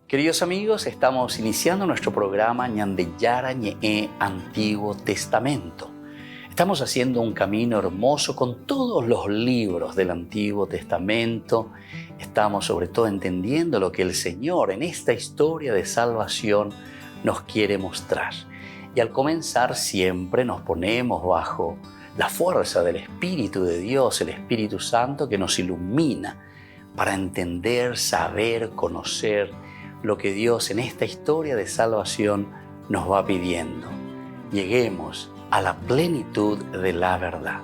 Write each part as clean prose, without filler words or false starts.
Queridos amigos, estamos iniciando nuestro programa Ñandeyara Ñe'e Antiguo Testamento. Estamos haciendo un camino hermoso con todos los libros del Antiguo Testamento. Estamos sobre todo entendiendo lo que el Señor en esta historia de salvación nos quiere mostrar. Y al comenzar siempre nos ponemos bajo la fuerza del Espíritu de Dios, el Espíritu Santo que nos ilumina para entender, saber, conocer lo que Dios en esta historia de salvación nos va pidiendo. Lleguemos a la plenitud de la verdad.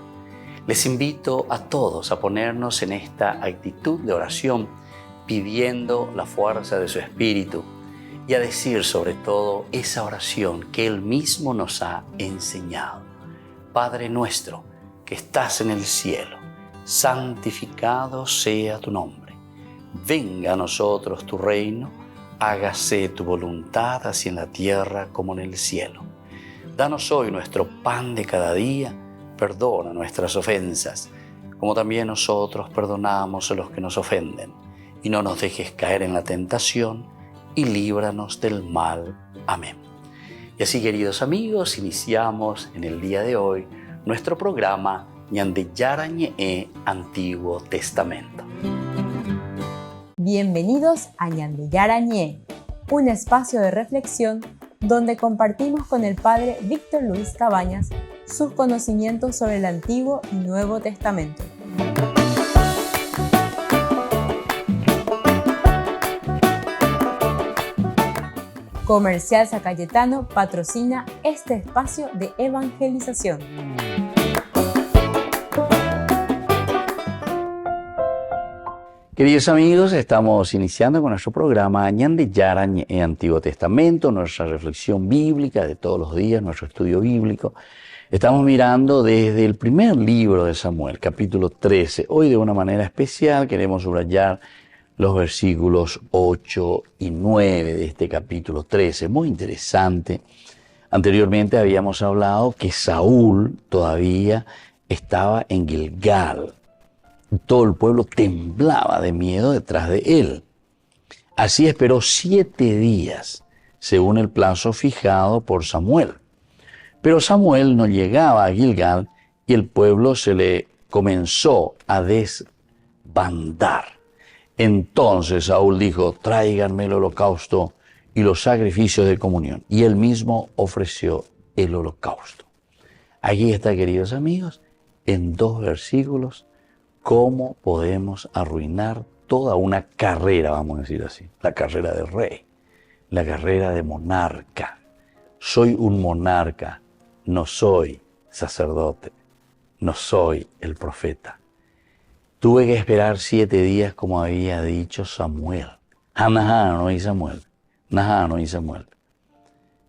Les invito a todos a ponernos en esta actitud de oración, pidiendo la fuerza de su Espíritu y a decir sobre todo esa oración que Él mismo nos ha enseñado. Padre nuestro que estás en el cielo, santificado sea tu nombre. Venga a nosotros tu reino, hágase tu voluntad así en la tierra como en el cielo. Danos hoy nuestro pan de cada día, perdona nuestras ofensas, como también nosotros perdonamos a los que nos ofenden. Y no nos dejes caer en la tentación, y líbranos del mal. Amén. Y así, queridos amigos, iniciamos en el día de hoy nuestro programa Ñandeyara Ñe'e Antiguo Testamento. Bienvenidos a Ñandeyara Ñe'e, un espacio de reflexión donde compartimos con el Padre Víctor Luis Cabañas sus conocimientos sobre el Antiguo y Nuevo Testamento. Comercial San Cayetano patrocina este espacio de evangelización. Queridos amigos, estamos iniciando con nuestro programa Ñandeyara Ñe'e Antiguo Testamento, nuestra reflexión bíblica de todos los días, nuestro estudio bíblico. Estamos mirando desde el primer libro de Samuel, capítulo 13. Hoy de una manera especial queremos subrayar los versículos 8 y 9 de este capítulo 13. Muy interesante. Anteriormente habíamos hablado que Saúl todavía estaba en Gilgal. Todo el pueblo temblaba de miedo detrás de él. Así esperó 7 días, según el plazo fijado por Samuel. Pero Samuel no llegaba a Gilgal y el pueblo se le comenzó a desbandar. Entonces Saúl dijo: tráiganme el holocausto y los sacrificios de comunión. Y él mismo ofreció el holocausto. Aquí está, queridos amigos, en 2 versículos, cómo podemos arruinar toda una carrera, vamos a decir así. La carrera de rey, la carrera de monarca. Soy un monarca, no soy sacerdote, no soy el profeta. Tuve que esperar 7 días como había dicho Samuel. No y Samuel. No y Samuel.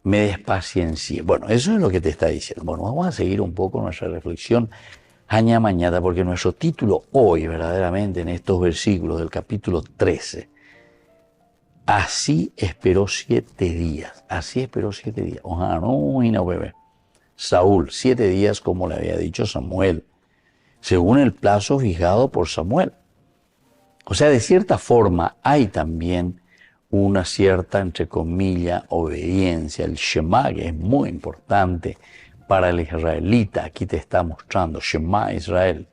Me despaciencié. Bueno, eso es lo que te está diciendo. Bueno, vamos a seguir un poco nuestra reflexión aña mañana, porque nuestro título hoy, verdaderamente, en estos versículos del capítulo 13, así esperó 7 días. Así esperó 7 días. No, y no, bebé. Saúl, 7 días como le había dicho Samuel, según el plazo fijado por Samuel. O sea, de cierta forma hay también una cierta, entre comillas, obediencia. El Shema, que es muy importante para el israelita. Aquí te está mostrando, Shema Israel,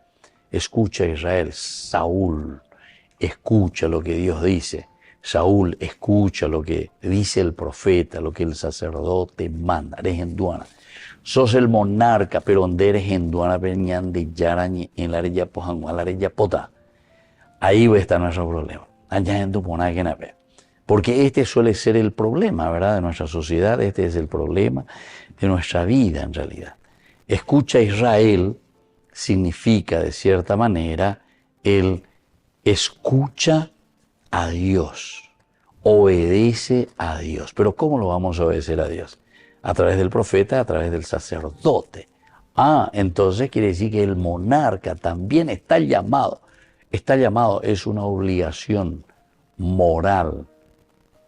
escucha Israel. Saúl, escucha lo que Dios dice. Saúl, escucha lo que dice el profeta, lo que el sacerdote manda. Eres enduana. Sos el monarca, pero donde eres enduana, Ñandeyara Ñe'e en la areya pojanguá, la areya pota. Ahí va a estar nuestro problema. Allá en tu ponaquenape. Porque este suele ser el problema, ¿verdad?, de nuestra sociedad. Este es el problema de nuestra vida, en realidad. Escucha Israel significa, de cierta manera, el escucha a Dios, obedece a Dios. Pero ¿cómo lo vamos a obedecer a Dios? A través del profeta, a través del sacerdote. Entonces quiere decir que el monarca también está llamado. Está llamado, es una obligación moral,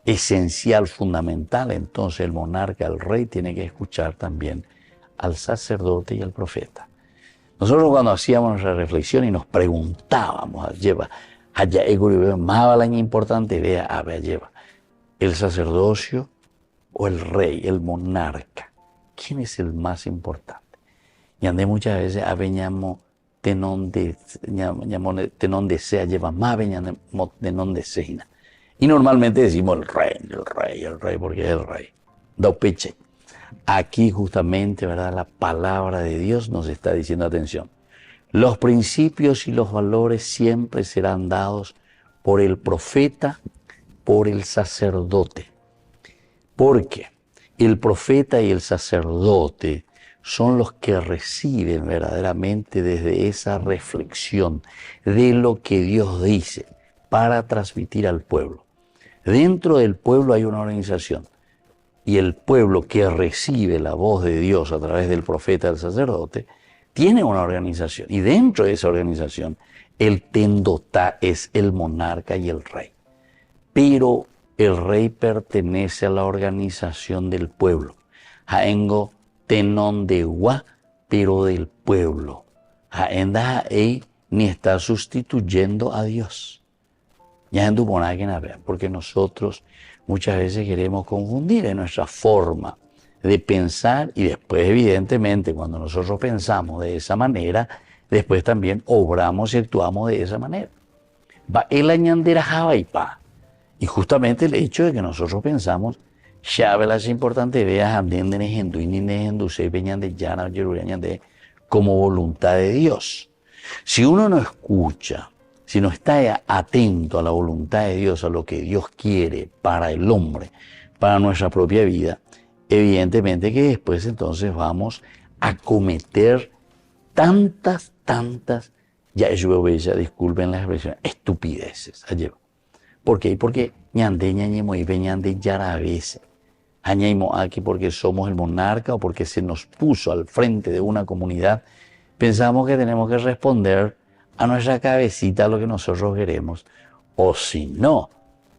esencial, fundamental. Entonces el monarca, el rey, tiene que escuchar también al sacerdote y al profeta. Nosotros cuando hacíamos nuestra reflexión y nos preguntábamos, lleva, allá más importante, vea, lleva. ¿El sacerdocio o el rey, el monarca? ¿Quién es el más importante? Y andé muchas veces a veñamo tenón de sea, lleva más veñamo tenón de seina. Y normalmente decimos el rey, porque es el rey. Do peche. Aquí justamente, ¿verdad? La palabra de Dios nos está diciendo, atención, los principios y los valores siempre serán dados por el profeta, por el sacerdote. Porque el profeta y el sacerdote son los que reciben verdaderamente desde esa reflexión de lo que Dios dice para transmitir al pueblo. Dentro del pueblo hay una organización y el pueblo que recibe la voz de Dios a través del profeta y del sacerdote tiene una organización y dentro de esa organización el tendotá es el monarca y el rey. Pero el rey pertenece a la organización del pueblo. Haengo tenón de gua, pero del pueblo. Haenda ei ni está sustituyendo a Dios. Ya en tu porque nosotros muchas veces queremos confundir en nuestra forma de pensar y después evidentemente cuando nosotros pensamos de esa manera, después también obramos y actuamos de esa manera. Va el añandera javaipa. Y justamente el hecho de que nosotros pensamos, es importante, veas, como voluntad de Dios. Si uno no escucha, si no está atento a la voluntad de Dios, a lo que Dios quiere para el hombre, para nuestra propia vida, evidentemente que después entonces vamos a cometer tantas, disculpen la expresión, estupideces. ¿Por qué? Porque ñande ñañemo y ñande yaravese. Añaimo aquí porque somos el monarca o porque se nos puso al frente de una comunidad, pensamos que tenemos que responder a nuestra cabecita a lo que nosotros queremos, o si no,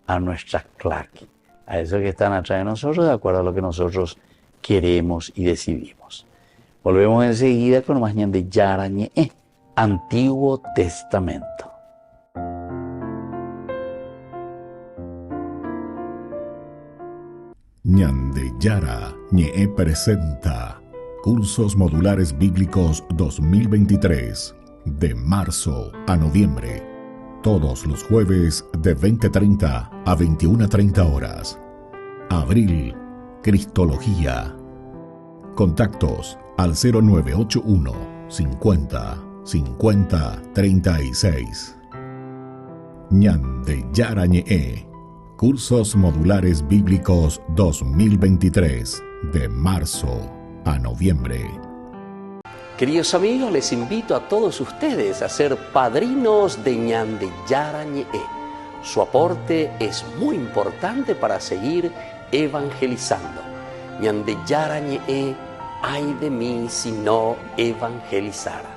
a nuestra claque, a eso que están atrás de nosotros, de acuerdo a lo que nosotros queremos y decidimos. Volvemos enseguida con más ñande yarañe, Antiguo Testamento. Ñande Yara Ñe presenta Cursos Modulares Bíblicos 2023, de marzo a noviembre, todos los jueves de 20:30 a 21:30 horas. Abril, Cristología. Contactos al 0981 50 50 36. Ñande Yara Ñe, Cursos Modulares Bíblicos 2023, de marzo a noviembre. Queridos amigos, les invito a todos ustedes a ser padrinos de Ñande Yara Ñe. Su aporte es muy importante para seguir evangelizando. Ñande Yara Ñe, ay de mí si no evangelizara.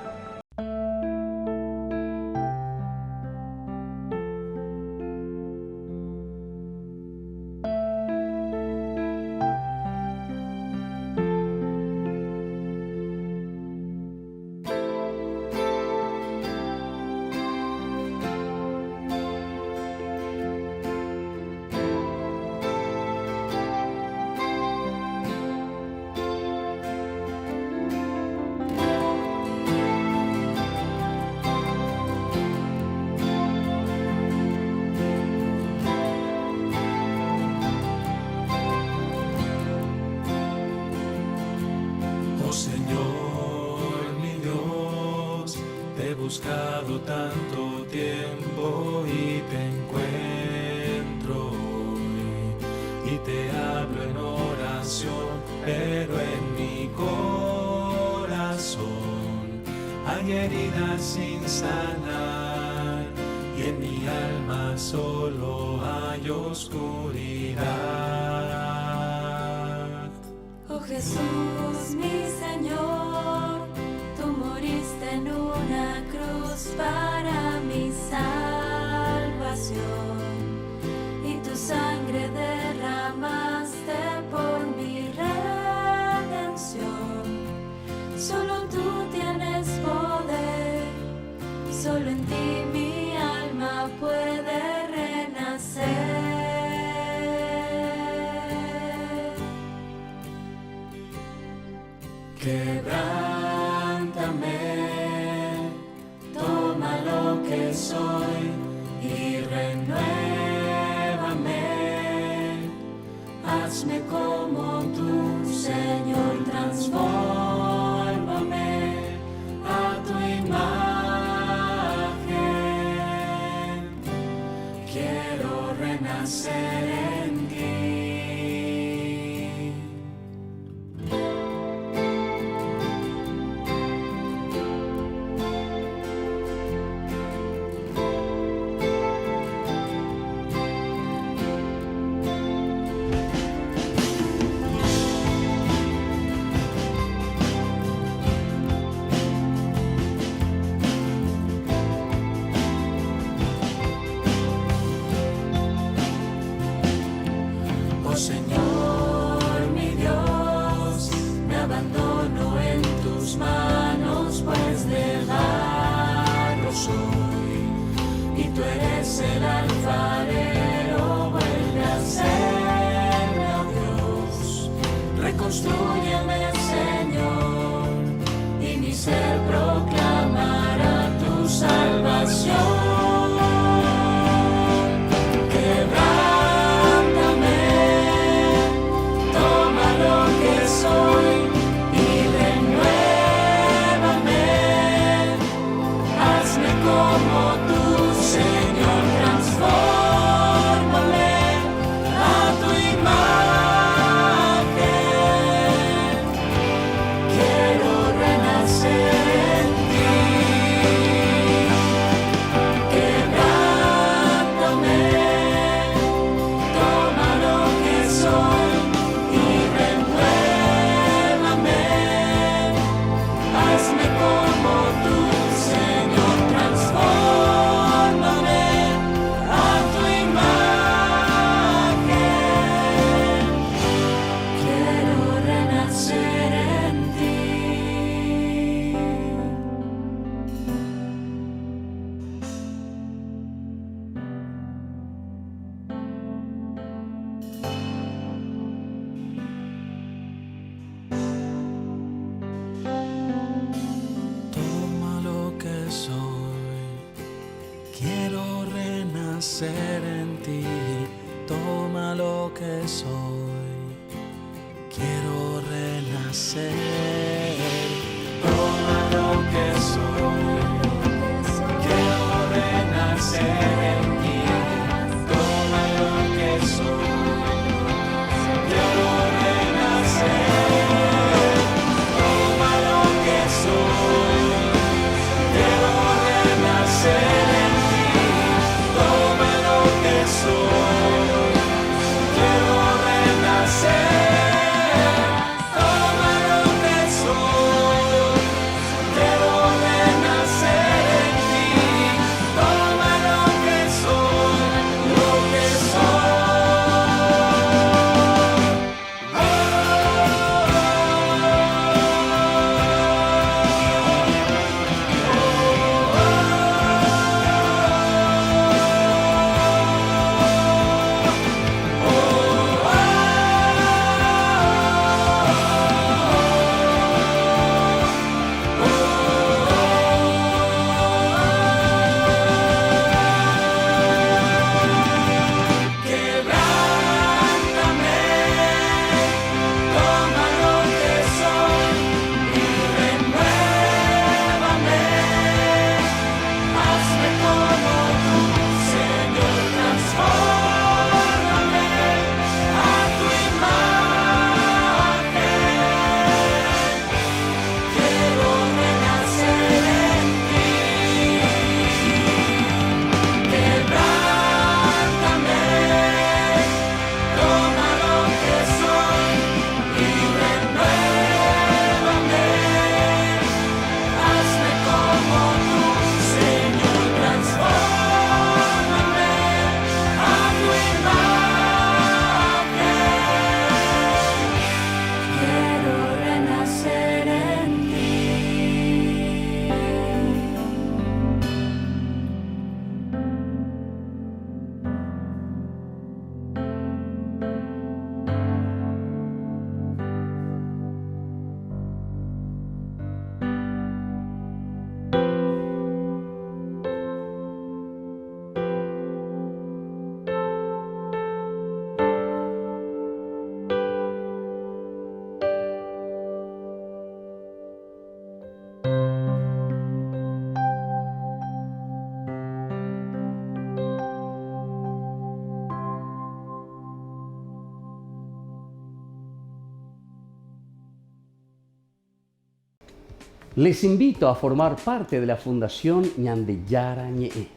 Buscado tanto tiempo y te encuentro hoy, y te hablo en oración, pero en mi corazón hay heridas sin sanar y en mi alma solo hay oscuridad. Oh Jesús, mi Señor, tú moriste en una cruz para mi salvación, y tu sangre derramaste por mi redención. Solo tú tienes poder, solo en ti mi alma puede renacer. Quebrántame, toma lo que soy y renuévame. Hazme como tú, Señor, transfórmame a tu imagen. Quiero renacer en ti. Oh Señor, mi Dios, me abandono en tus manos, pues de barro soy, y tú eres el alfarero. Vuelve a serme, oh Dios, reconstrúyeme, Señor, y mi ser proclamará tu salvación. Renacer en ti, toma lo que soy, quiero renacer. Toma lo que soy, quiero renacer en ti. Toma lo que soy, quiero renacer. Toma lo que soy, quiero renacer. Quiero renacer en ti, toma lo que Les invito a formar parte de la Fundación Ñande Yara Ñe'e.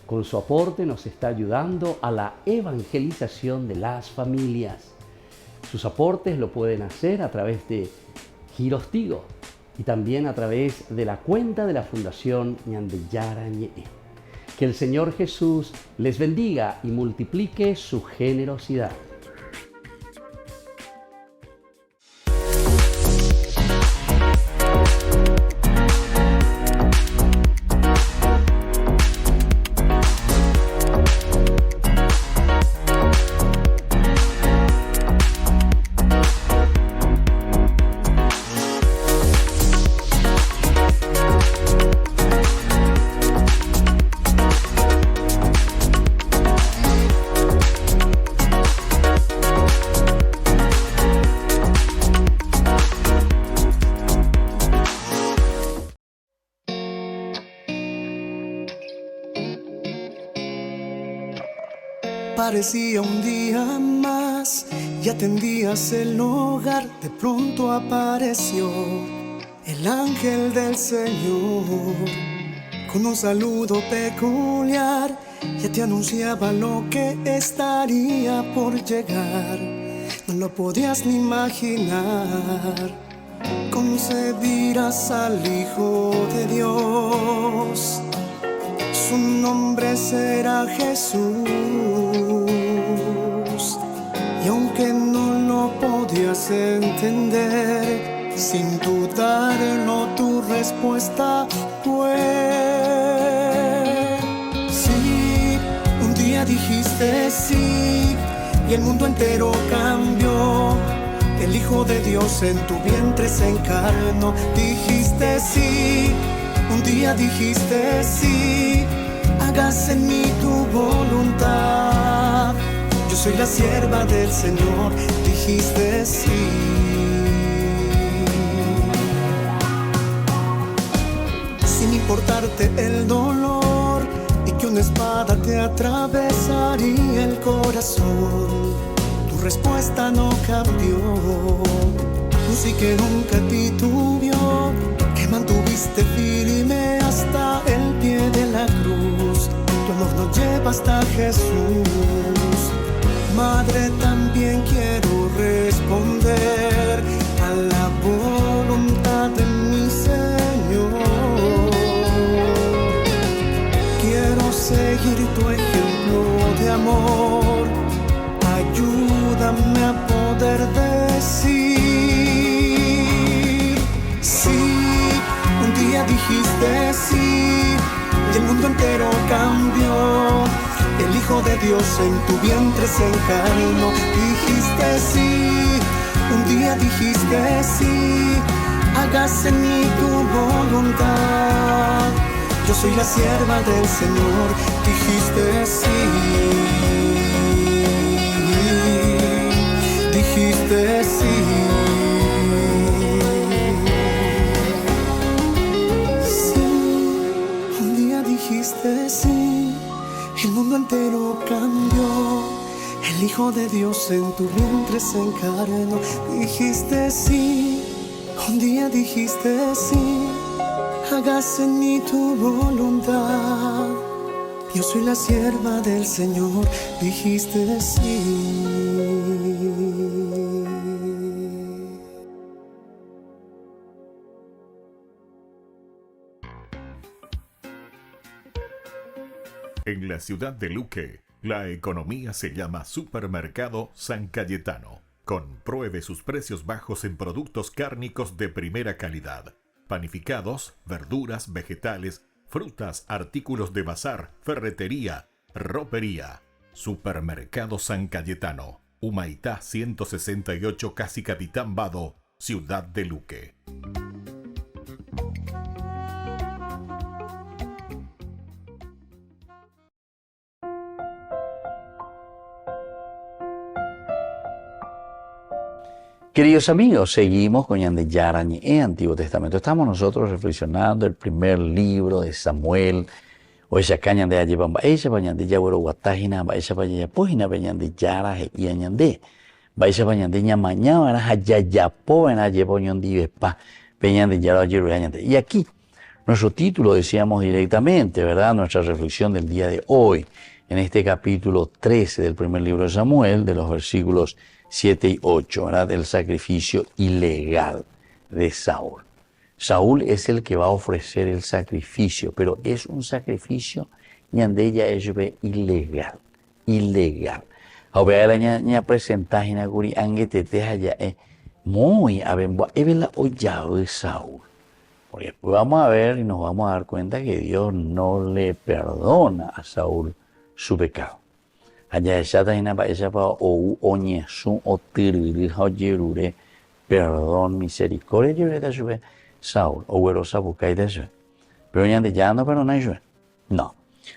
Con su aporte nos está ayudando a la evangelización de las familias. Sus aportes lo pueden hacer a través de Giros Tigo y también a través de la cuenta de la Fundación Ñande Yara Ñe'e. Que el Señor Jesús les bendiga y multiplique su generosidad. Parecía un día más y atendías el hogar. De pronto apareció el ángel del Señor con un saludo peculiar. Ya te anunciaba lo que estaría por llegar. No lo podías ni imaginar. Concebirás al Hijo de Dios. Su nombre será Jesús. Y aunque no lo podías entender, sin dudarlo tu respuesta fue sí. Un día dijiste sí y el mundo entero cambió. El Hijo de Dios en tu vientre se encarnó. Dijiste sí. Un día dijiste sí. Hágase en mí tu voluntad. Yo soy la sierva del Señor. Dijiste sí. Sin importarte el dolor y que una espada te atravesaría el corazón, tu respuesta no cambió. Tú sí que nunca titubeó, que mantuviste firme hasta el pie de la cruz. Tu amor nos lleva hasta Jesús. Madre, también quiero responder a la voluntad de mi Señor. Quiero seguir tu ejemplo de amor. Ayúdame a poder decir sí. Un día dijiste sí y el mundo entero cambió. El Hijo de Dios en tu vientre se encarnó. Dijiste sí. Un día dijiste sí. Hágase en mí tu voluntad. Yo soy la sierva del Señor. Dijiste sí. Dijiste sí. Dijiste sí, el mundo entero cambió. El Hijo de Dios en tu vientre se encarnó. Dijiste sí, un día dijiste sí. Hágase en mí tu voluntad. Yo soy la sierva del Señor. Dijiste sí. En la ciudad de Luque, la economía se llama Supermercado San Cayetano. Compruebe sus precios bajos en productos cárnicos de primera calidad. Panificados, verduras, vegetales, frutas, artículos de bazar, ferretería, ropería. Supermercado San Cayetano. Humaitá 168, Casi Capitán Vado, ciudad de Luque. Queridos amigos, seguimos con Ñande Yara Ñe'e, Antiguo Testamento. Estamos nosotros reflexionando el primer libro de Samuel. Oye, acá Ñande Ayeba, Baisha, Ñande Yagüero Guatajina, Baisha, Bayapojina, Ñande Yara, y Ñande. Baisha, Ñande Ñamaña, Yayapo, Ñande Ñondi Vespa. Y aquí, nuestro título decíamos directamente, ¿verdad? Nuestra reflexión del día de hoy, en este capítulo 13 del primer libro de Samuel, de los versículos 7 y 8, ¿verdad? Del sacrificio ilegal de Saúl. Saúl es el que va a ofrecer el sacrificio, pero es un sacrificio ñandella es ilegal. Ilegal. Ahora ña presentaje na guri angetete allá muy abenboa evela hollado de Saúl. Porque después vamos a ver y nos vamos a dar cuenta que Dios no le perdona a Saúl su pecado. Allá esa taina pa esa pa o oñesun o tiriri hoyerure perdón misericordia yereta sube Saúl o güerosa buscai de eso. Pero ya no perdona eso. No.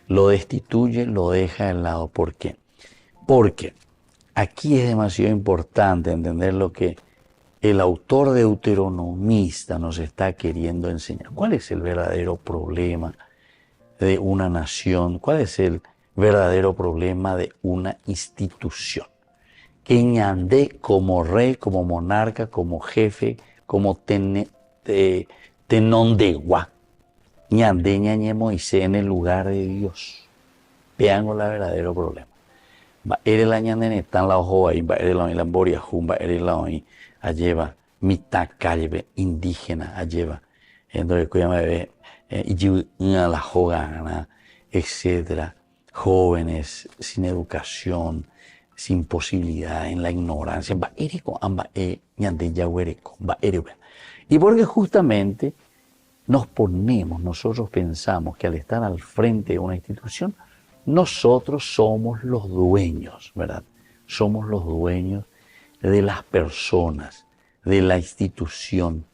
Lo destituye, lo deja de lado. ¿Por qué? Porque aquí es demasiado importante entender lo que el autor deuteronomista nos está queriendo enseñar. ¿Cuál es el verdadero problema de una nación? ¿Cuál es el verdadero problema de una institución? Que ñandé como rey, como monarca, como jefe, como tenondegua, ñandé ñañe Moisés en el lugar de Dios. Vean el verdadero problema. Va eres la ñandene están la ojo ahí, va eres la boria jumba, eres la hoy, alleva mitad calle indígena, alleva, entonces cuidado bebé, y la jogana, etcétera, jóvenes sin educación, sin posibilidad, en la ignorancia, va eres con amba ñande yahuereco, va eres. Y porque justamente nosotros pensamos que al estar al frente de una institución, nosotros somos los dueños, ¿verdad? Somos los dueños de las personas, de la institución,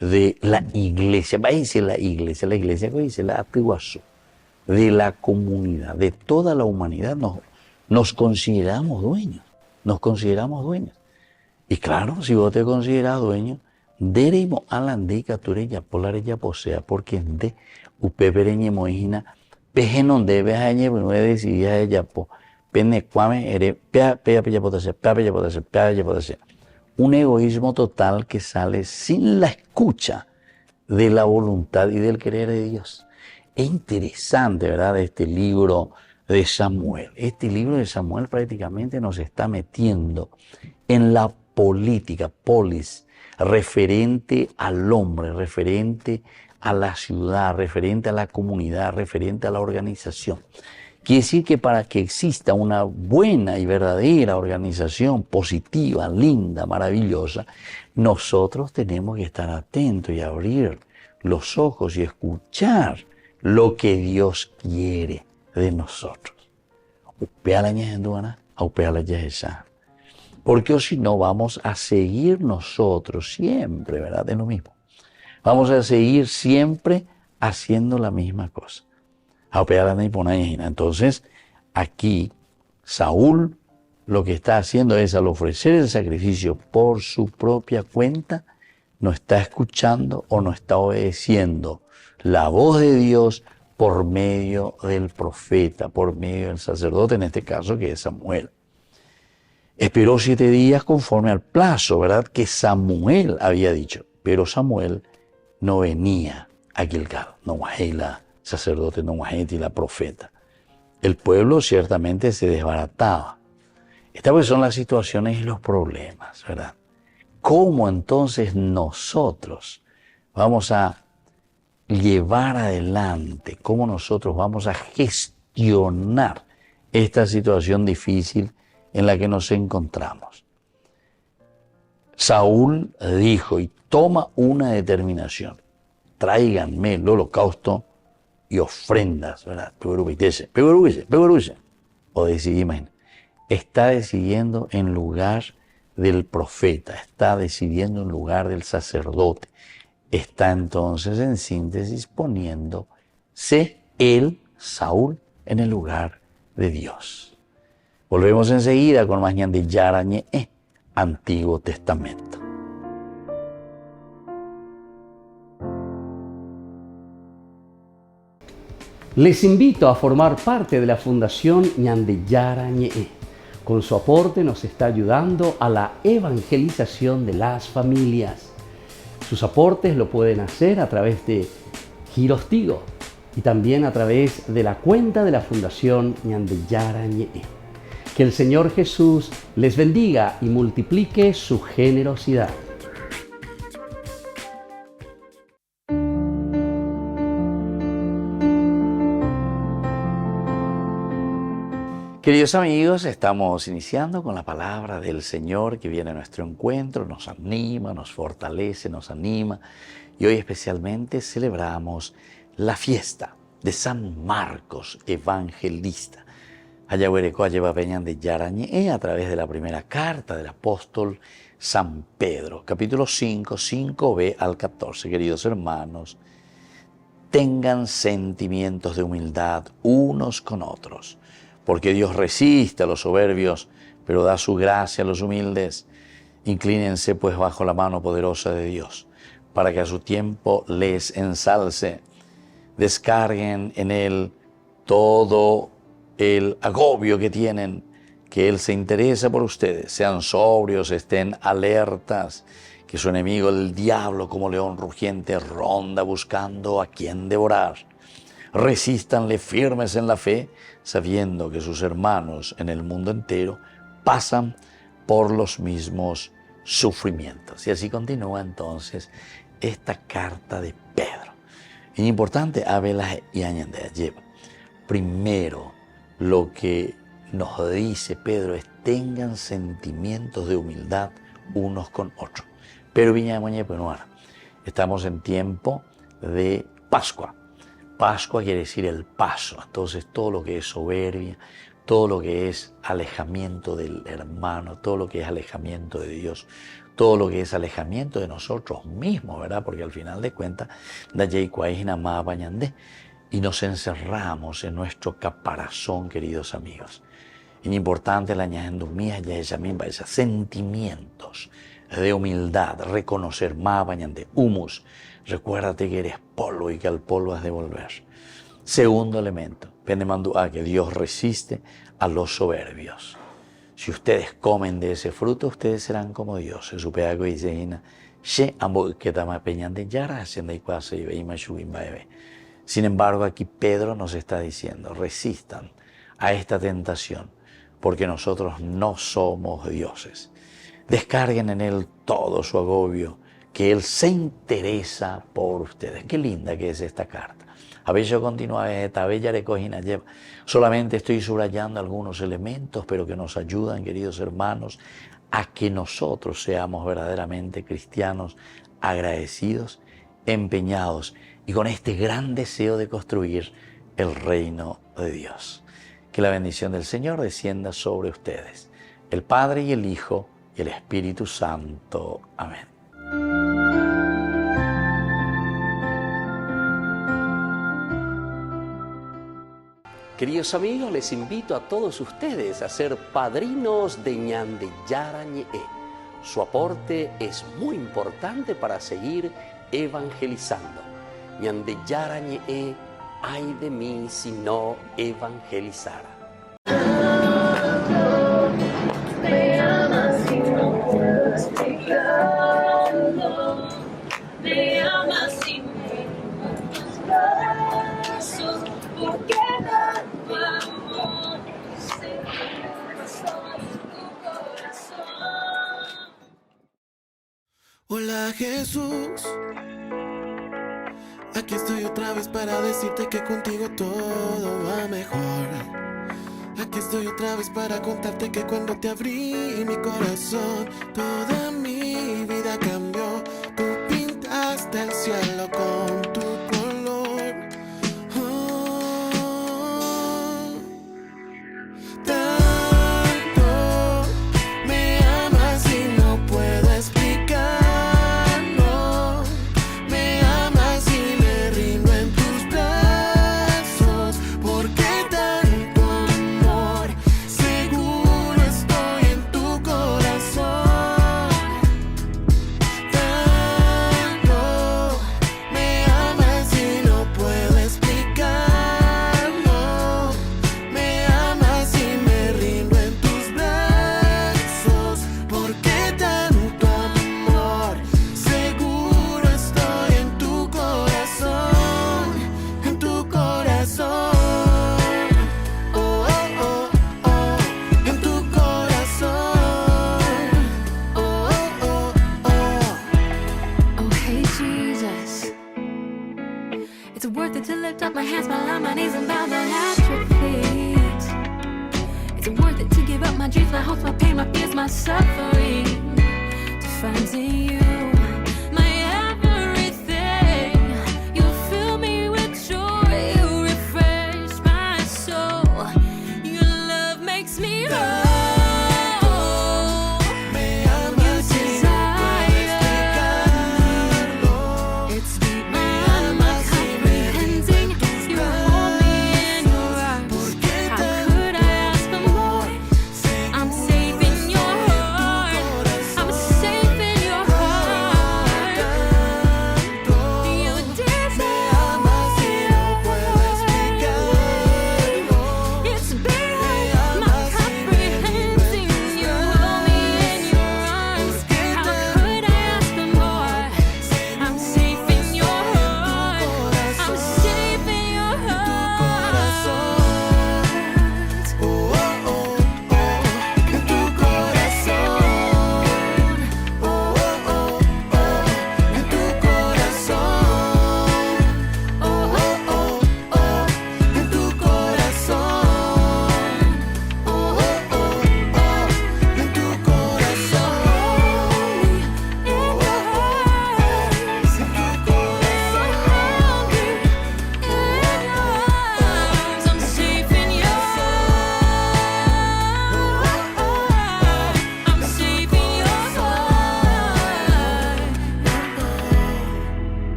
de la iglesia. Va a decir la iglesia que dice la atiguazú, de la comunidad, de toda la humanidad. Nos consideramos dueños, Y claro, si vos te consideras dueño, deremo alandica tureya polarella posea, porque de upepereñe moijina, pejenon debe añe, no decidía ella po, penecuame, ere, pea potase. Un egoísmo total que sale sin la escucha de la voluntad y del querer de Dios. Es interesante, ¿verdad?, este libro de Samuel. Este libro de Samuel prácticamente nos está metiendo en la política, polis, referente al hombre, referente a la ciudad, referente a la comunidad, referente a la organización. Quiere decir que para que exista una buena y verdadera organización positiva, linda, maravillosa, nosotros tenemos que estar atentos y abrir los ojos y escuchar lo que Dios quiere de nosotros. Porque si no vamos a seguir nosotros siempre, ¿verdad? De lo mismo. Vamos a seguir siempre haciendo la misma cosa. Entonces, aquí Saúl lo que está haciendo es, al ofrecer el sacrificio por su propia cuenta, no está escuchando o no está obedeciendo la voz de Dios por medio del profeta, por medio del sacerdote, en este caso que es Samuel. Esperó 7 días conforme al plazo, ¿verdad?, que Samuel había dicho, pero Samuel no venía a Gilgal, no la sacerdote, no la profeta. El pueblo ciertamente se desbarataba. Estas pues son las situaciones y los problemas, ¿verdad? ¿Cómo entonces nosotros vamos a llevar adelante, cómo nosotros vamos a gestionar esta situación difícil en la que nos encontramos? Saúl dijo y toma una determinación: tráiganme el holocausto y ofrendas, ¿verdad? O decidimos, está decidiendo en lugar del profeta, está decidiendo en lugar del sacerdote, está entonces en síntesis poniéndose él, Saúl, en el lugar de Dios. Volvemos enseguida con más ñande yarañe, Antiguo Testamento. Les invito a formar parte de la Fundación Ñandeyara Ñe'e. Con su aporte nos está ayudando a la evangelización de las familias. Sus aportes lo pueden hacer a través de Giros Tigo y también a través de la cuenta de la Fundación Ñandeyara Ñe'e. Que el Señor Jesús les bendiga y multiplique su generosidad. Queridos amigos, estamos iniciando con la palabra del Señor que viene a nuestro encuentro, nos anima, nos fortalece, nos anima. Y hoy especialmente celebramos la fiesta de San Marcos Evangelista. Ayahuerecoa lleva peñan de Yarañé a través de la primera carta del apóstol San Pedro, capítulo 5, 5b al 14. Queridos hermanos, tengan sentimientos de humildad unos con otros, porque Dios resiste a los soberbios, pero da su gracia a los humildes. Inclínense pues bajo la mano poderosa de Dios, para que a su tiempo les ensalce. Descarguen en Él todo el agobio que tienen, que Él se interesa por ustedes. Sean sobrios, estén alertas, que su enemigo, el diablo, como león rugiente, ronda buscando a quien devorar. Resístanle firmes en la fe, sabiendo que sus hermanos en el mundo entero pasan por los mismos sufrimientos. Y así continúa entonces esta carta de Pedro. Es importante, Abela y Añandea lleva. Primero, lo que nos dice Pedro es: tengan sentimientos de humildad unos con otros. Pero Viña de Moñe Penuara, estamos en tiempo de Pascua. Pascua quiere decir el paso. Entonces todo lo que es soberbia, todo lo que es alejamiento del hermano, todo lo que es alejamiento de Dios, todo lo que es alejamiento de nosotros mismos, ¿verdad? Porque al final de cuentas, y nos encerramos en nuestro caparazón, queridos amigos. Es importante la añadendumía ya ella misma, esos sentimientos de humildad, reconocer más bañande, humus. Recuérdate que eres polvo y que al polvo has de volver. Segundo elemento, que Dios resiste a los soberbios. Si ustedes comen de ese fruto, ustedes serán como Dios. Sin embargo, aquí Pedro nos está diciendo: resistan a esta tentación, porque nosotros no somos dioses. Descarguen en Él todo su agobio, que Él se interesa por ustedes. Qué linda que es esta carta. A ver, yo continúo, solamente estoy subrayando algunos elementos, pero que nos ayudan, queridos hermanos, a que nosotros seamos verdaderamente cristianos, agradecidos, empeñados y con este gran deseo de construir el reino de Dios. Que la bendición del Señor descienda sobre ustedes, el Padre y el Hijo y el Espíritu Santo. Amén. Queridos amigos, les invito a todos ustedes a ser padrinos de Ñandeyara Ñe'e. Su aporte es muy importante para seguir evangelizando. Ñandeyara Ñe'e, ay de mí si no evangelizara. Me amas y no puedo explicarlo. Me amas y me tus brazos, porque tanto amor se puso en tu corazón. Hola Jesús, aquí estoy otra vez para decirte que contigo todo va mejor. Aquí estoy otra vez para contarte que cuando te abrí mi corazón, toda mi vida cambió. Tú pintaste el cielo con tu color. Tanto me amas y no puedo explicarlo. Me amas y me rindo en tus brazos, porque tanto amor seguro estoy en tu corazón. hands while on my knees and bow down at your feet. It's worth it to give up my dreams, my hopes, my pain, my fears, my suffering, to find in you my everything. You fill me with joy, you refresh my soul. Your love makes me whole.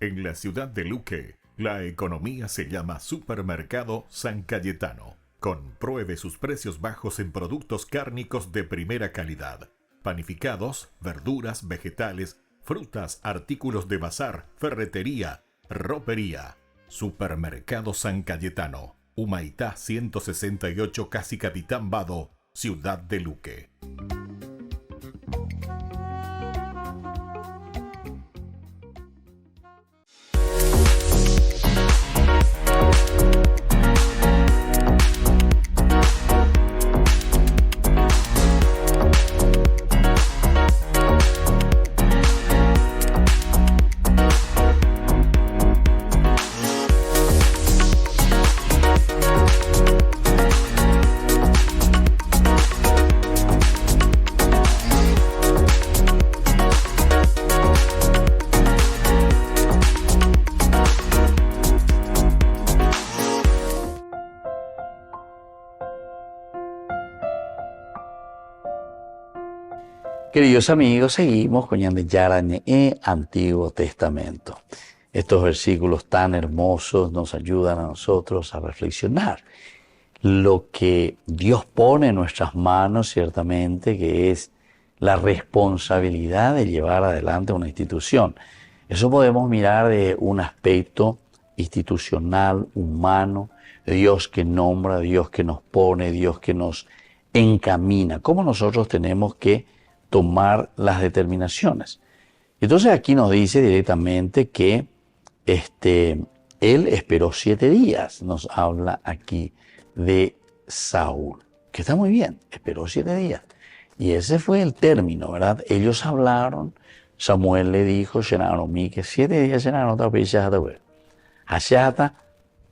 En la ciudad de Luque, la economía se llama Supermercado San Cayetano. Compruebe sus precios bajos en productos cárnicos de primera calidad. Panificados, verduras, vegetales, frutas, artículos de bazar, ferretería, ropería. Supermercado San Cayetano, Humaitá 168, Casi Capitán Vado, ciudad de Luque. Queridos amigos, seguimos con Ñande Yarañe en Antiguo Testamento. Estos versículos tan hermosos nos ayudan a nosotros a reflexionar lo que Dios pone en nuestras manos, ciertamente, que es la responsabilidad de llevar adelante una institución. Eso podemos mirar de un aspecto institucional, humano, Dios que nombra, Dios que nos pone, Dios que nos encamina, cómo nosotros tenemos que tomar las determinaciones. Entonces aquí nos dice directamente que él esperó 7 días, nos habla aquí de Saúl, que está muy bien, esperó 7 días. Y ese fue el término, ¿verdad? Ellos hablaron, Samuel le dijo, que 7 días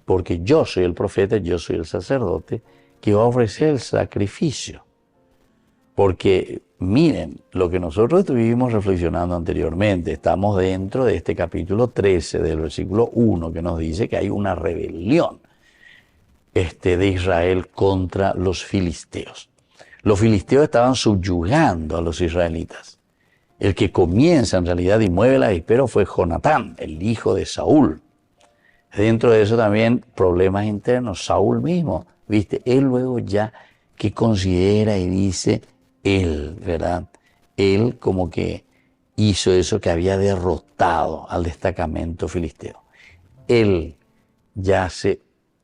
porque yo soy el profeta, yo soy el sacerdote, que va a ofrecer el sacrificio. Porque miren, lo que nosotros estuvimos reflexionando anteriormente, estamos dentro de este capítulo 13 del versículo 1 que nos dice que hay una rebelión de Israel contra los filisteos. Los filisteos estaban subyugando a los israelitas. El que comienza en realidad y mueve el avispero fue Jonatán, el hijo de Saúl. Dentro de eso también problemas internos, Saúl mismo, ¿viste? Él luego ya que considera y dice, él, ¿verdad? Él como que hizo eso, que había derrotado al destacamento filisteo. Él ya se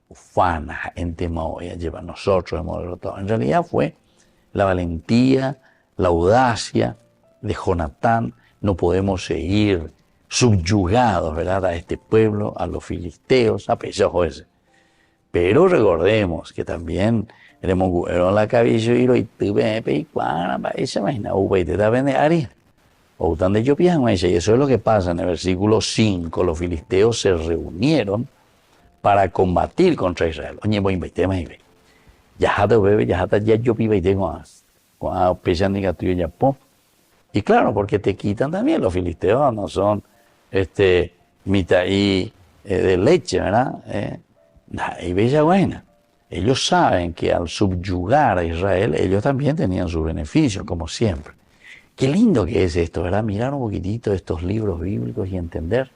ufana en Temaoya, lleva, nosotros hemos derrotado. En realidad fue la valentía, la audacia de Jonatán, no podemos seguir subyugados, ¿verdad?, a este pueblo, a los filisteos, a pesar de eso. Pero recordemos que también tenemos la cabeza y tuve para esa vaina, o te da vender harina. O tan de y eso es lo que pasa en el versículo 5. Los filisteos se reunieron para combatir contra Israel. Oye, voy a invitar más y ve. Ya yo vivo y tengo a pesar tuyo ya po. Y claro, porque te quitan también los filisteos, no son mitad de leche, ¿verdad? Y bella buena. Ellos saben que al subyugar a Israel, ellos también tenían sus beneficios, como siempre. Qué lindo que es esto, ¿verdad? Mirar un poquitito estos libros bíblicos y entender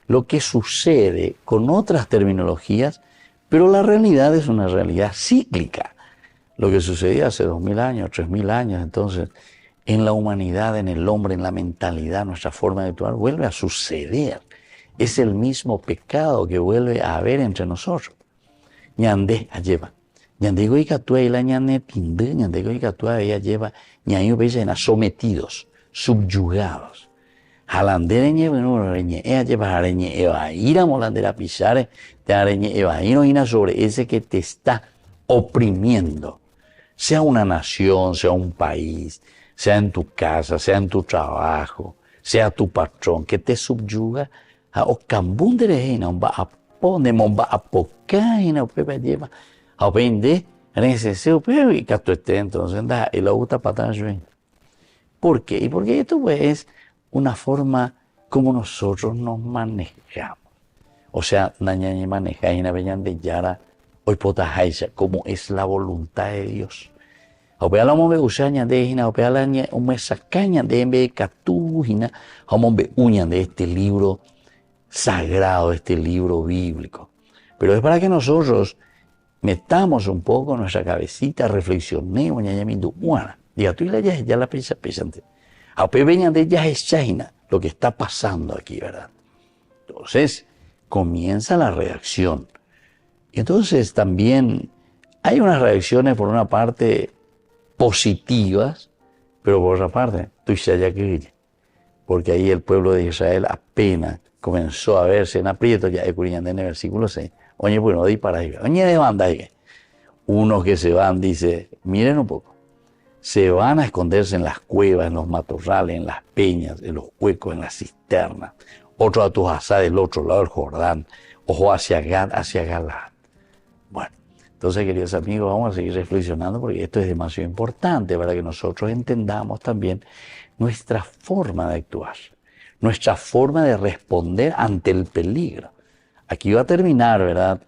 lo que sucede con otras terminologías, pero la realidad es una realidad cíclica. Lo que sucedía hace 2000 años, 3000 años, entonces, en la humanidad, en el hombre, en la mentalidad, nuestra forma de actuar, vuelve a suceder. Es el mismo pecado que vuelve a haber entre nosotros. Ñande lleva. Ñande goikatua y la ñane tinde, ñande goikatua ella lleva, ñaño bella sometidos, subyugados. Jalandere ñeve no reñe, ella lleva areñe eva, ira molandera pisare, te areñe eva, y no ina sobre ese que te está oprimiendo. Sea una nación, sea un país, sea en tu casa, sea en tu trabajo, sea tu patrón, que te subyuga, a ocambundere ina, a pone momba a poca ina, pepe lleva, a vende, receseo, pero y cato entonces, da, y la gusta para ¿Por qué? Y porque esto pues es una forma como nosotros nos manejamos. O sea, nañañe maneja y naveñan de yara, hoy potajaisa, como es la voluntad de Dios. Opea la mombe usaña de hina, opea la sacaña de embe catujina, hombre uñan de este libro sagrado, este libro bíblico. Pero es para que nosotros metamos un poco nuestra cabecita, reflexionemos, ñañamindo, buena. Diga, tú y la ya la pesa pesante. Aunque venían de ya es China, lo que está pasando aquí, ¿verdad? Entonces, comienza la reacción. Y entonces también hay unas reacciones, por una parte, positivas, pero por otra parte, tú ya que porque ahí el pueblo de Israel apenas comenzó a verse en aprieto, ya en el versículo 6. Oye, bueno, di para ahí. Oye, de banda ahí. Unos que se van, dice, miren un poco. Se van a esconderse en las cuevas, en los matorrales, en las peñas, en los huecos, en las cisternas. Otro a Tujasá del otro lado del Jordán. Ojo hacia Gad, hacia Galaad. Bueno, entonces, queridos amigos, vamos a seguir reflexionando porque esto es demasiado importante para que nosotros entendamos también nuestra forma de actuar, nuestra forma de responder ante el peligro. Aquí va a terminar, ¿verdad?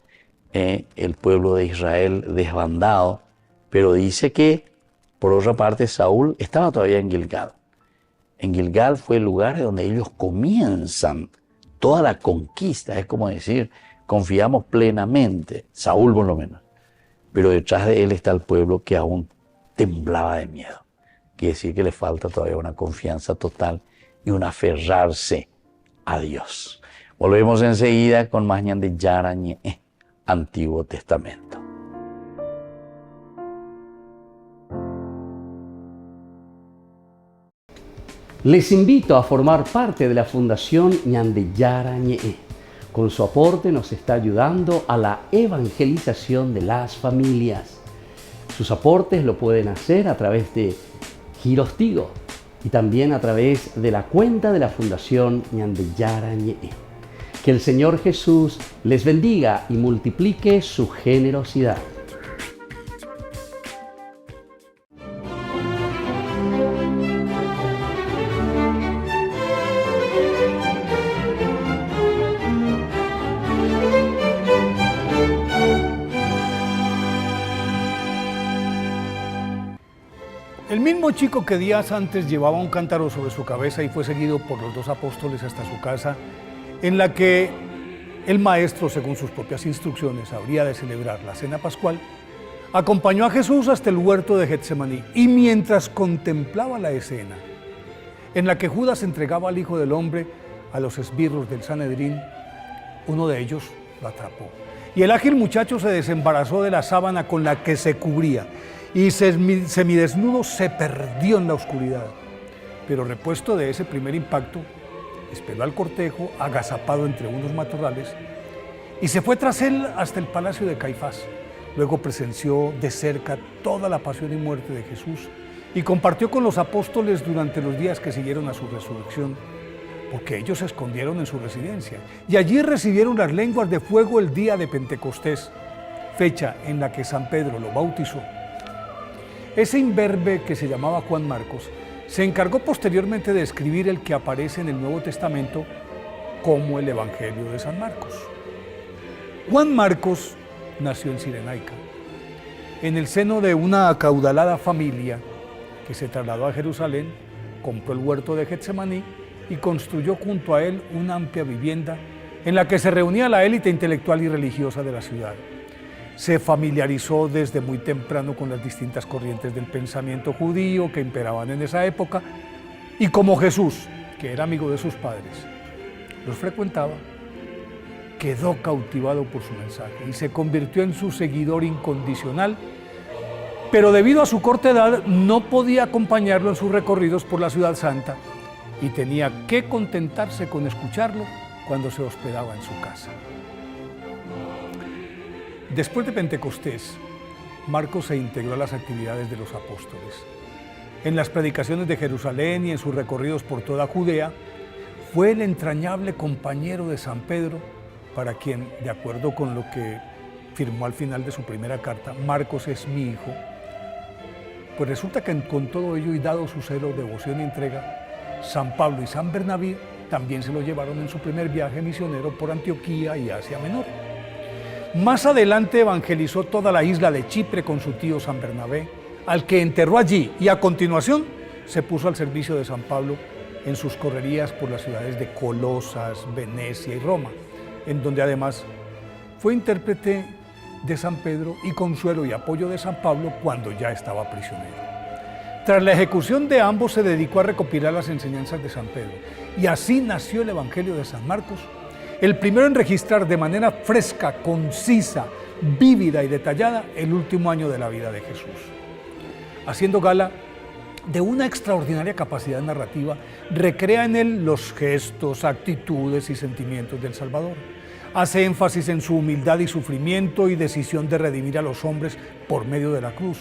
El pueblo de Israel desbandado, pero dice que, por otra parte, Saúl estaba todavía en Gilgal. En Gilgal fue el lugar donde ellos comienzan toda la conquista, es como decir, confiamos plenamente, Saúl por lo menos, pero detrás de él está el pueblo que aún temblaba de miedo. Quiere decir que le falta todavía una confianza total y un aferrarse a Dios. Volvemos enseguida con más de Yarañe, Antiguo Testamento. Les invito a formar parte de la Fundación Ñandeyara Ñe'e. Con su aporte nos está ayudando a la evangelización de las familias. Sus aportes lo pueden hacer a través de Giros Tigo y también a través de la cuenta de la Fundación Ñandeyara Ñe'e. Que el Señor Jesús les bendiga y multiplique su generosidad. El mismo chico que días antes llevaba un cántaro sobre su cabeza y fue seguido por los dos apóstoles hasta su casa, en la que el maestro, según sus propias instrucciones, habría de celebrar la cena pascual, acompañó a Jesús hasta el huerto de Getsemaní y mientras contemplaba la escena en la que Judas entregaba al Hijo del Hombre a los esbirros del Sanedrín, uno de ellos lo atrapó. Y el ágil muchacho se desembarazó de la sábana con la que se cubría y semidesnudo se perdió en la oscuridad. pero repuesto de ese primer impacto, esperó al cortejo agazapado entre unos matorrales y se fue tras él hasta el palacio de Caifás. Luego presenció de cerca toda la pasión y muerte de Jesús y compartió con los apóstoles durante los días que siguieron a su resurrección, porque ellos se escondieron en su residencia y allí recibieron las lenguas de fuego el día de Pentecostés, fecha en la que San Pedro lo bautizó. Ese imberbe que se llamaba Juan Marcos se encargó posteriormente de escribir el que aparece en el Nuevo Testamento como el Evangelio de San Marcos. Juan Marcos nació en Cirenaica, en el seno de una acaudalada familia que se trasladó a Jerusalén, compró el huerto de Getsemaní y construyó junto a él una amplia vivienda en la que se reunía la élite intelectual y religiosa de la ciudad. Se familiarizó desde muy temprano con las distintas corrientes del pensamiento judío que imperaban en esa época y como Jesús, que era amigo de sus padres, los frecuentaba, quedó cautivado por su mensaje y se convirtió en su seguidor incondicional, pero debido a su corta edad no podía acompañarlo en sus recorridos por la Ciudad Santa y tenía que contentarse con escucharlo cuando se hospedaba en su casa. Después de Pentecostés, Marcos se integró a las actividades de los apóstoles. En las predicaciones de Jerusalén y en sus recorridos por toda Judea, fue el entrañable compañero de San Pedro, para quien, de acuerdo con lo que firmó al final de su primera carta, Marcos es mi hijo. Pues resulta que con todo ello y dado su celo, devoción y entrega, San Pablo y San Bernabé también se lo llevaron en su primer viaje misionero por Antioquía y Asia Menor. Más adelante evangelizó toda la isla de Chipre con su tío San Bernabé, al que enterró allí y a continuación se puso al servicio de San Pablo en sus correrías por las ciudades de Colosas, Venecia y Roma, en donde además fue intérprete de San Pedro y consuelo y apoyo de San Pablo cuando ya estaba prisionero. Tras la ejecución de ambos se dedicó a recopilar las enseñanzas de San Pedro y así nació el Evangelio de San Marcos, el primero en registrar de manera fresca, concisa, vívida y detallada el último año de la vida de Jesús. Haciendo gala de una extraordinaria capacidad narrativa, recrea en él los gestos, actitudes y sentimientos del Salvador. Hace énfasis en su humildad y sufrimiento y decisión de redimir a los hombres por medio de la cruz,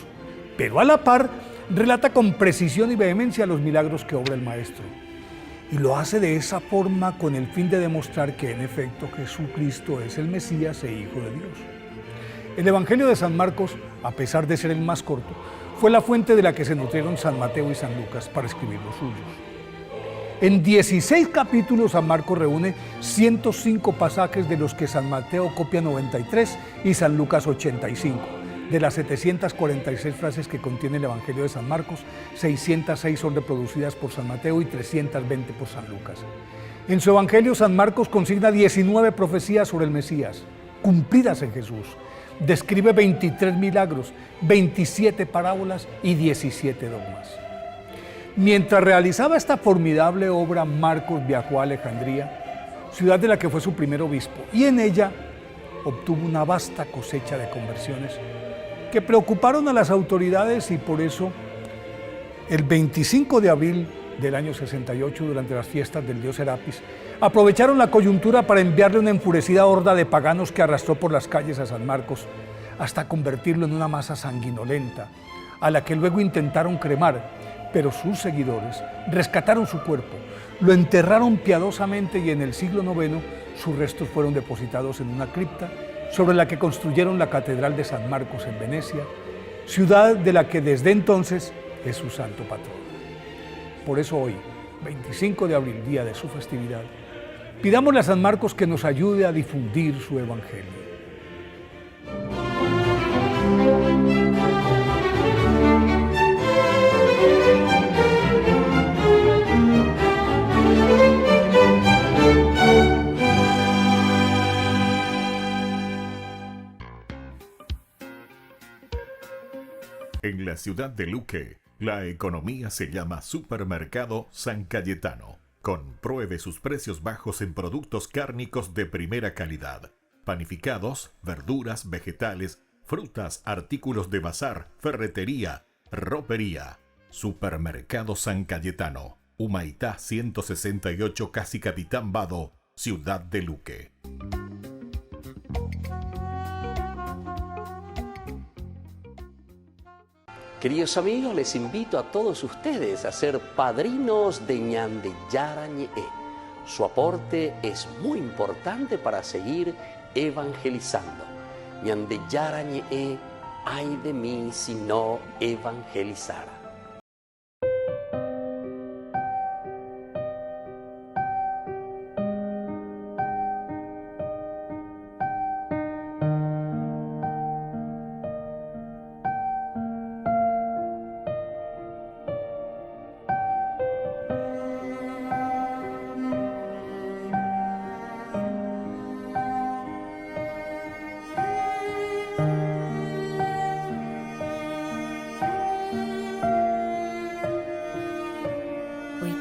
pero a la par relata con precisión y vehemencia los milagros que obra el Maestro. Y lo hace de esa forma con el fin de demostrar que en efecto Jesucristo es el Mesías e Hijo de Dios. El Evangelio de San Marcos, a pesar de ser el más corto, fue la fuente de la que se nutrieron San Mateo y San Lucas para escribir los suyos. En 16 capítulos San Marcos reúne 105 pasajes, de los que San Mateo copia 93 y San Lucas 85. De las 746 frases que contiene el Evangelio de San Marcos, 606 son reproducidas por San Mateo y 320 por San Lucas. En su Evangelio, San Marcos consigna 19 profecías sobre el Mesías, cumplidas en Jesús. Describe 23 milagros, 27 parábolas y 17 dogmas. Mientras realizaba esta formidable obra, Marcos viajó a Alejandría, ciudad de la que fue su primer obispo, y en ella obtuvo una vasta cosecha de conversiones que preocuparon a las autoridades y por eso el 25 de abril del año 68, durante las fiestas del dios Serapis, aprovecharon la coyuntura para enviarle una enfurecida horda de paganos que arrastró por las calles a San Marcos hasta convertirlo en una masa sanguinolenta, a la que luego intentaron cremar, pero sus seguidores rescataron su cuerpo, lo enterraron piadosamente y en el siglo IX sus restos fueron depositados en una cripta sobre la que construyeron la Catedral de San Marcos en Venecia, ciudad de la que desde entonces es su santo patrón. Por eso hoy, 25 de abril, día de su festividad, pidámosle a San Marcos que nos ayude a difundir su Evangelio. En la ciudad de Luque, la economía se llama Supermercado San Cayetano. Compruebe sus precios bajos en productos cárnicos de primera calidad. Panificados, verduras, vegetales, frutas, artículos de bazar, ferretería, ropería. Supermercado San Cayetano. Humaitá 168, Casi Capitán Vado, Ciudad de Luque. Queridos amigos, les invito a todos ustedes a ser padrinos de Ñande Yarañe. Su aporte es muy importante para seguir evangelizando. Ñande Yarañe, ay de mí si no evangelizara.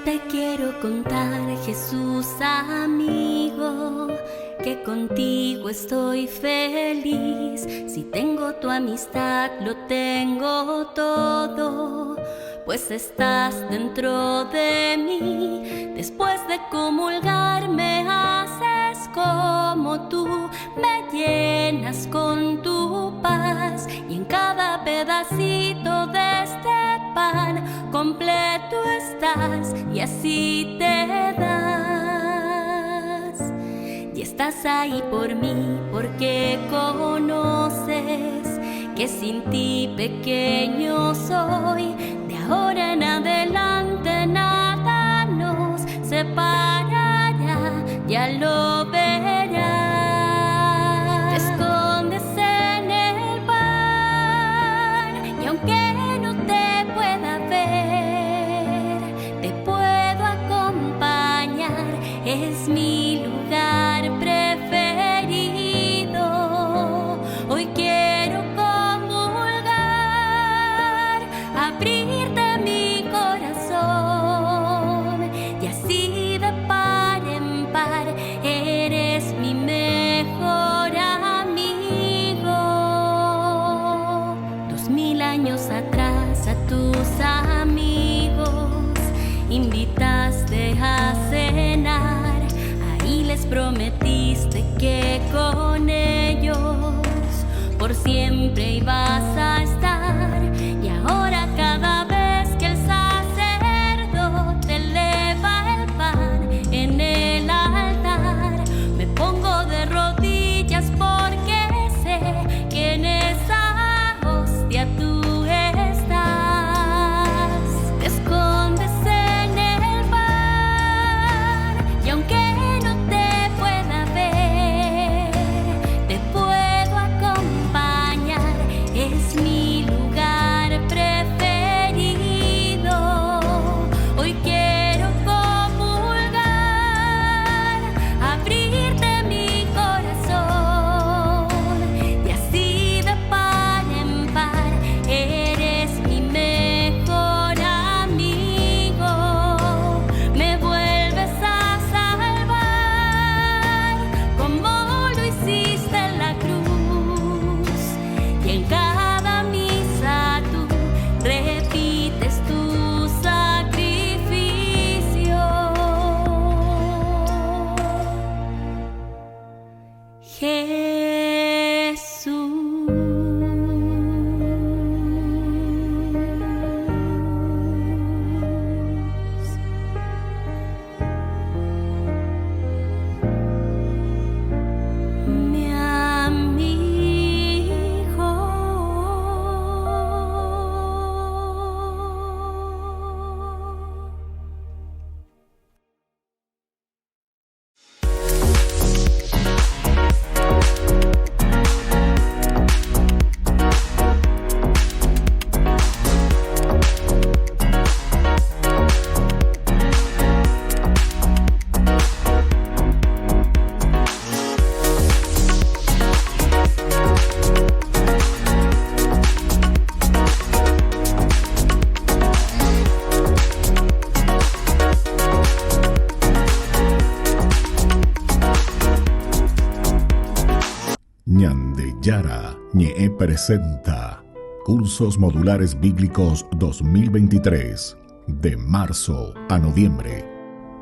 Te quiero contar, Jesús amigo, que contigo estoy feliz. Si tengo tu amistad, lo tengo todo, pues estás dentro de mí. Después de comulgar me haces como tú, me llenas con tu paz, y en cada pedacito de este pan completo estás, y así te das. Y estás ahí por mí porque conoces que sin ti pequeño soy. De ahora en adelante nada nos separará, ya lo verás. Te escondes en el pan, y aunque no te pueda ver, te puedo acompañar. Es mi lugar preferido. Hoy quiero comulgar, abrirte mi corazón, y así de par en par eres mi mejor amigo. 2000 años atrás a tus amigos invitaste a cenar, ahí les prometiste que con ellos por siempre ibas a estar. Y ahora cada vez que el sacerdote eleva el pan en el altar, me pongo de rodillas porque sé que en esa hostia tú estás. Te escondes en el pan, y aunque no te pueda ver, te puedo acompañar. Es mi lugar preferido. Hoy quiero comulgar, abrirte mi corazón, y así de par en par eres mi mejor amigo. Me vuelves a salvar como lo hiciste en la cruz, y en cada misa tú repites tu sacrificio. Jesús, mi amigo. Ñande Yara presenta Cursos Modulares Bíblicos 2023. de marzo a noviembre.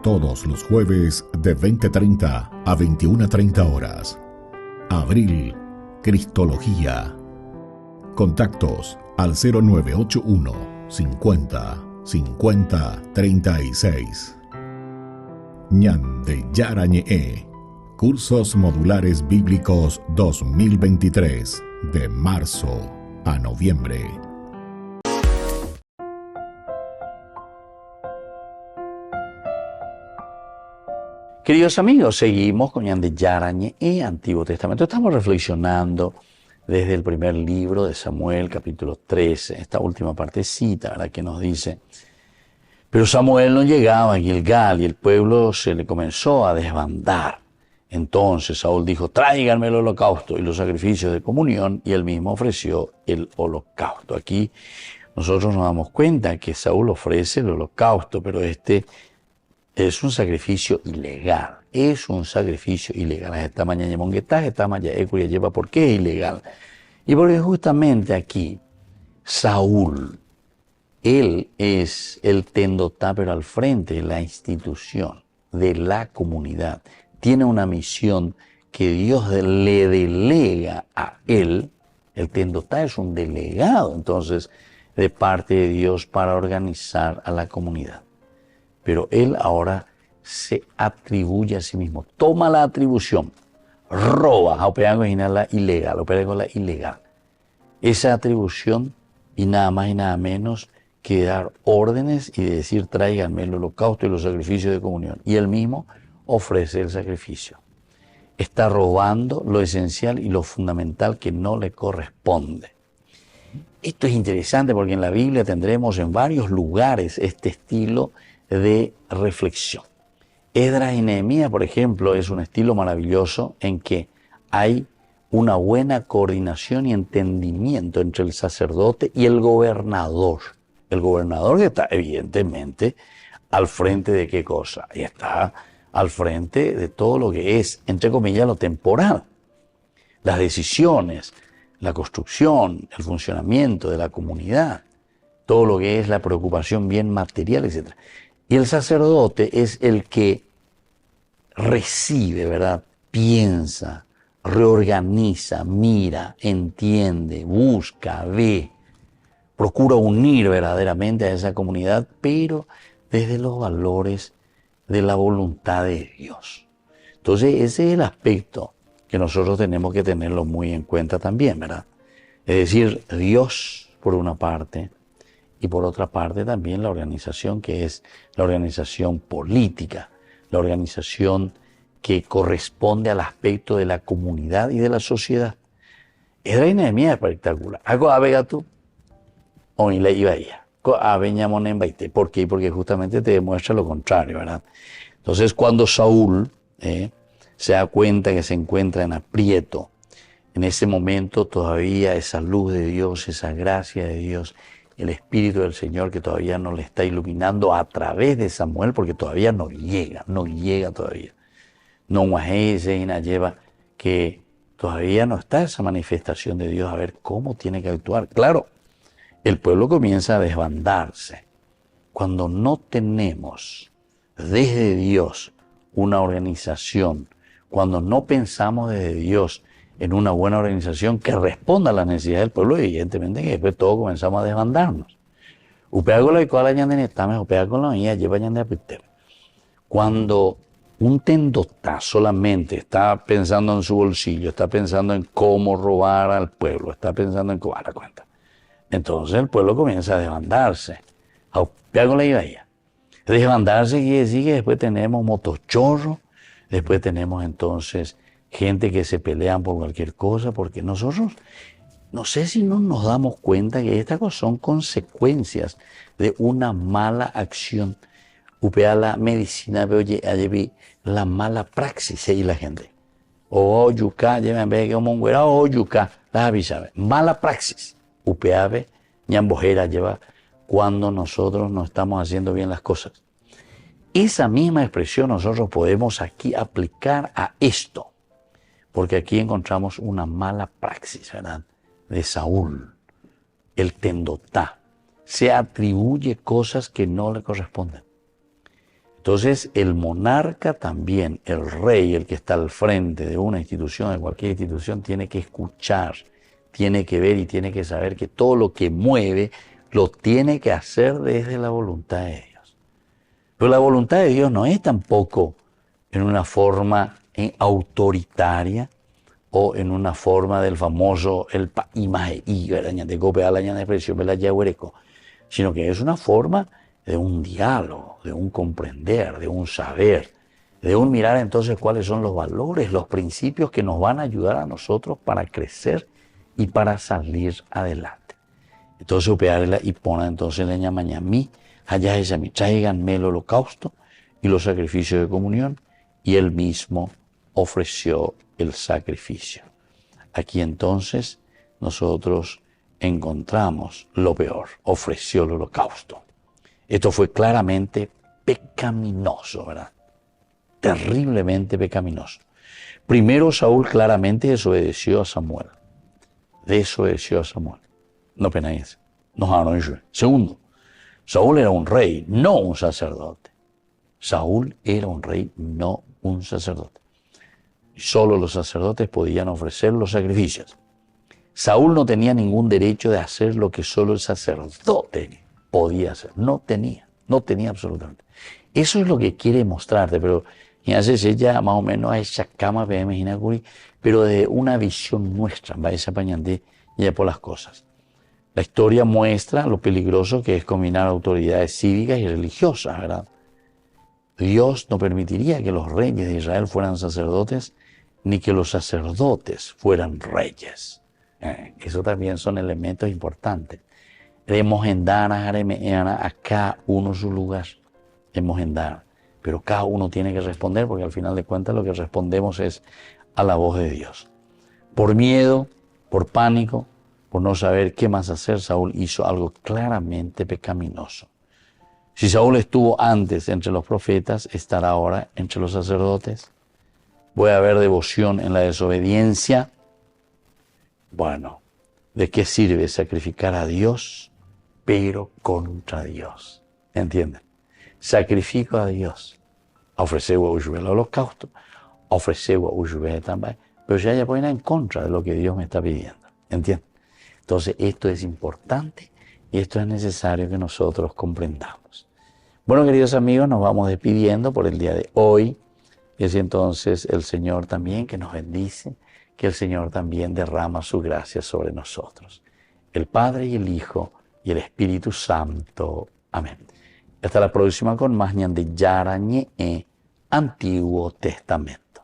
Todos los jueves de 20:30 a 21:30 horas. Abril, Cristología. Contactos al 0981 50 50 36. Ñande Yarañe, Cursos Modulares Bíblicos 2023, de marzo a noviembre. Queridos amigos, seguimos con Ñande Yarañe, Antiguo Testamento. Estamos reflexionando desde el primer libro de Samuel, capítulo 13, esta última partecita, ¿verdad?, que nos dice: pero Samuel no llegaba a Gilgal y el pueblo se le comenzó a desbandar. Entonces Saúl dijo: tráiganme el holocausto y los sacrificios de comunión, y él mismo ofreció el holocausto. Aquí nosotros nos damos cuenta que Saúl ofrece el holocausto, pero este es un sacrificio ilegal. Es un sacrificio ilegal. Esta mañana esta mañana lleva. ¿Por qué es ilegal? Y porque justamente aquí Saúl, él es el tendotá, pero al frente de la institución, de la comunidad. Tiene una misión que Dios le delega a él. El tendotá es un delegado, entonces, de parte de Dios para organizar a la comunidad. Pero él ahora se atribuye a sí mismo, toma la atribución, roba, la ilegal. Esa atribución, y nada más y nada menos que dar órdenes y decir: tráiganme el holocausto y los sacrificios de comunión. Y él mismo ofrece el sacrificio. Está robando lo esencial y lo fundamental que no le corresponde. Esto es interesante porque en la Biblia tendremos en varios lugares este estilo de reflexión. Esdras y Nehemías, por ejemplo, es un estilo maravilloso en que hay una buena coordinación y entendimiento entre el sacerdote y el gobernador. El gobernador que está evidentemente al frente de qué cosa, y está al frente de todo lo que es, entre comillas, lo temporal. Las decisiones, la construcción, el funcionamiento de la comunidad, todo lo que es la preocupación bien material, etc. Y el sacerdote es el que recibe, ¿verdad? Piensa, reorganiza, mira, entiende, busca, ve, procura unir verdaderamente a esa comunidad, pero desde los valores de la voluntad de Dios. Entonces ese es el aspecto que nosotros tenemos que tenerlo muy en cuenta también, ¿verdad? Es decir, Dios por una parte, y por otra parte también la organización, que es la organización política, la organización que corresponde al aspecto de la comunidad y de la sociedad. Esdras y Nehemías es espectacular. Hago tú o la iba ella. ¿Por qué? Porque justamente te demuestra lo contrario, ¿verdad? Entonces, cuando Saúl se da cuenta que se encuentra en aprieto, en ese momento todavía esa luz de Dios, esa gracia de Dios, el Espíritu del Señor que todavía no le está iluminando a través de Samuel, porque todavía no llega todavía. No lleva que todavía no está esa manifestación de Dios a ver cómo tiene que actuar. Claro, el pueblo comienza a desbandarse. Cuando no tenemos desde Dios una organización, cuando no pensamos desde Dios en una buena organización que responda a las necesidades del pueblo, evidentemente que después todos comenzamos a desbandarnos. Cuando un tendotá solamente está pensando en su bolsillo, está pensando en cómo robar al pueblo, está pensando en cómo dar la cuenta, entonces el pueblo comienza a desbandarse. Desbandarse quiere decir que después tenemos motochorros, después tenemos entonces gente que se pelean por cualquier cosa, porque nosotros, no sé si no nos damos cuenta que estas cosas son consecuencias de una mala acción. Upea la medicina, oye, allí la mala praxis y la gente. O yuca, llevan ve que o yuca, la avisa. Mala praxis. Upeave, ñambojera lleva cuando nosotros no estamos haciendo bien las cosas. Esa misma expresión nosotros podemos aquí aplicar a esto. Porque aquí encontramos una mala praxis, ¿verdad? De Saúl, el tendotá. se atribuye cosas que no le corresponden. Entonces el monarca también, el rey, el que está al frente de una institución, de cualquier institución, tiene que escuchar, tiene que ver y tiene que saber que todo lo que mueve lo tiene que hacer desde la voluntad de Dios. Pero la voluntad de Dios no es tampoco en una forma autoritaria o en una forma del famoso el sino que es una forma de un diálogo, de un comprender, de un saber, de un mirar entonces cuáles son los valores, los principios que nos van a ayudar a nosotros para crecer y para salir adelante. Entonces upearla y pone entonces leña mañamí, allá ella me traiganme el holocausto y los sacrificios de comunión, y él mismo ofreció el sacrificio. Aquí entonces nosotros encontramos lo peor, ofreció el holocausto. Esto fue claramente pecaminoso, ¿verdad? Terriblemente pecaminoso. Primero, Saúl claramente desobedeció a Samuel. Desobedeció a Samuel. No penáis. No arranjó. Segundo, Saúl era un rey, no un sacerdote. Saúl era un rey, no un sacerdote. Solo los sacerdotes podían ofrecer los sacrificios. Saúl no tenía ningún derecho de hacer lo que solo el sacerdote podía hacer. No tenía absolutamente. Eso es lo que quiere mostrarte, pero haces ella más o menos a esa cama, pero de una visión nuestra, va esa pañandé ya por las cosas. La historia muestra lo peligroso que es combinar autoridades cívicas y religiosas, ¿verdad? Dios no permitiría que los reyes de Israel fueran sacerdotes, ni que los sacerdotes fueran reyes. Eso también son elementos importantes. Debemos dar a cada uno su lugar. Debemos dar. Pero cada uno tiene que responder, porque al final de cuentas lo que respondemos es a la voz de Dios. Por miedo, por pánico, por no saber qué más hacer, Saúl hizo algo claramente pecaminoso. Si Saúl estuvo antes entre los profetas, estará ahora entre los sacerdotes. ¿Puede haber devoción en la desobediencia? Bueno, ¿de qué sirve sacrificar a Dios, pero contra Dios? ¿Entienden? Sacrifico a Dios. Ofrecer el holocausto, ofrecer también, pero ya ponen en contra de lo que Dios me está pidiendo. ¿Entienden? Entonces esto es importante y esto es necesario que nosotros comprendamos. Bueno, queridos amigos, nos vamos despidiendo por el día de hoy. Y es entonces el Señor también que nos bendice, que el Señor también derrama su gracia sobre nosotros. El Padre y el Hijo y el Espíritu Santo. Amén. Hasta la próxima con más Ñande Yara Ñe, Antiguo Testamento.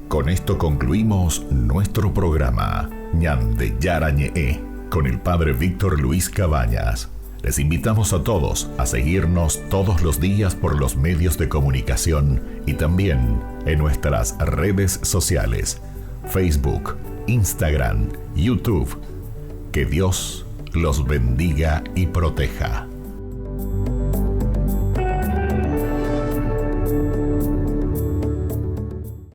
Con esto concluimos nuestro programa Ñande Yara Ñe con el Padre Víctor Luis Cabañas. Les invitamos a todos a seguirnos todos los días por los medios de comunicación y también en nuestras redes sociales, Facebook, Instagram, YouTube. Que Dios los bendiga y proteja.